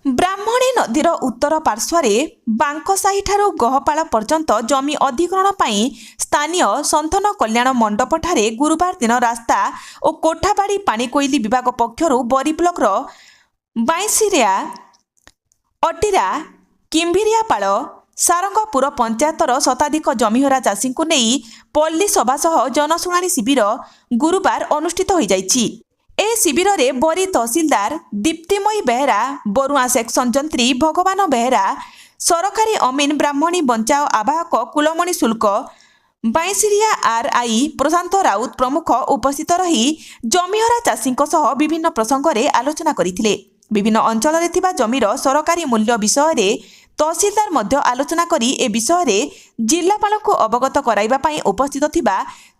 ବ୍ରାହ୍ମଣୀ ନଦୀର ଉତ୍ତର ପାର୍ଶ୍ୱରେ ବାଙ୍କସାହିଠାରୁ ଗହପାଳ ପର୍ଯ୍ୟନ୍ତ ଜମି ଅଧିଗ୍ରହଣ ପାଇଁ ସ୍ଥାନୀୟ ସନ୍ଥନ କଲ୍ୟାଣ ମଣ୍ଡପଠାରେ ଗୁରୁବାର ଦିନ ରାସ୍ତା ଓ କୋଠାବାଡ଼ି ପାଣିକୋଇଲି ବିଭାଗ ପକ୍ଷରୁ ବରୀ ବ୍ଲକର ବାଇଁଶିରିଆ, ଅଟିରା, କିମ୍ଭିରିଆପାଳ, ସାରଙ୍ଗପୁର ପଞ୍ଚାୟତର ଶତାଧିକ ଜମିହରା ଚାଷୀଙ୍କୁ ନେଇ ପଲ୍ଲୀ ସଭା ସହ ଜନଶୁଣାଣି ଶିବିର ଗୁରୁବାର ଅନୁଷ୍ଠିତ ହୋଇଯାଇଛି। ଏ ଶିବିରରେ ବରୀ ତହସିଲଦାର ଦୀପ୍ତିମୟୀ ବେହେରା, ବରୁଆଁ ସେକ୍ସନ ଯନ୍ତ୍ରୀ ଭଗବାନ ବେହେରା, ସରକାରୀ ଅମିନ ବ୍ରାହ୍ମଣୀ ବଞ୍ଚାଅ ଆବାହକ କୁଲମଣି ଶୁଳ୍କ, ବାଇଁଶିରିଆ ଆର୍ଆଇ ପ୍ରଶାନ୍ତ ରାଉତ ପ୍ରମୁଖ ଉପସ୍ଥିତ ରହି ଜମିହରା ଚାଷୀଙ୍କ ସହ ବିଭିନ୍ନ ପ୍ରସଙ୍ଗରେ ଆଲୋଚନା କରିଥିଲେ। ବିଭିନ୍ନ ଅଞ୍ଚଳରେ ଥିବା ଜମିର ସରକାରୀ ମୂଲ୍ୟ ବିଷୟରେ ତହସିଲଦାର ମଧ୍ୟ ଆଲୋଚନା କରି ଏ ବିଷୟରେ ଜିଲ୍ଲାପାଳଙ୍କୁ ଅବଗତ କରାଇବା ପାଇଁ ଉପସ୍ଥିତ ଥିବା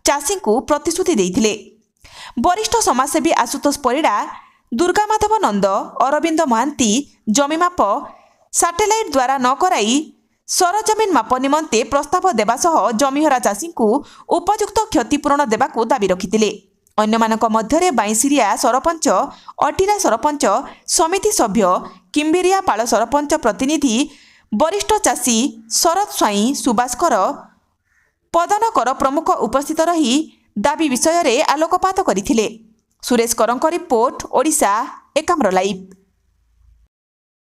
ଚାଷୀଙ୍କୁ ପ୍ରତିଶ୍ରୁତି ଦେଇଥିଲେ। ବରିଷ୍ଠ ସମାଜସେବୀ ଆଶୁତୋଷ ପରିଡ଼ା, ଦୁର୍ଗାମାଧବ ନନ୍ଦ, ଅରବିନ୍ଦ ମହାନ୍ତି ଜମି ମାପ ସାଟେଲାଇଟ୍ ଦ୍ୱାରା ନ କରାଇ ସରଜମିନ ମାପ ନିମନ୍ତେ ପ୍ରସ୍ତାବ ଦେବା ସହ ଜମିହରା ଚାଷୀଙ୍କୁ ଉପଯୁକ୍ତ କ୍ଷତିପୂରଣ ଦେବାକୁ ଦାବି ରଖିଥିଲେ। ଅନ୍ୟମାନଙ୍କ ମଧ୍ୟରେ ବାଇଁଶିରିଆ ସରପଞ୍ଚ, ଅଟିରା ସରପଞ୍ଚ ସମିତି ସଭ୍ୟ, କିମ୍ଭିରିଆପାଳ ସରପଞ୍ଚ ପ୍ରତିନିଧି, ବରିଷ୍ଠ ଚାଷୀ ଶରତ ସ୍ୱାଇଁ, ସୁବାସ କର, ପଦନ କର ପ୍ରମୁଖ ଉପସ୍ଥିତ ରହି ଦାବି ବିଷୟରେ ଆଲୋକପାତ କରିଥିଲେ। ସୁରେଶ କରଙ୍କ ରିପୋର୍ଟ, ଓଡ଼ିଶା ଏକାମ୍ର ଲାଇଭ୍।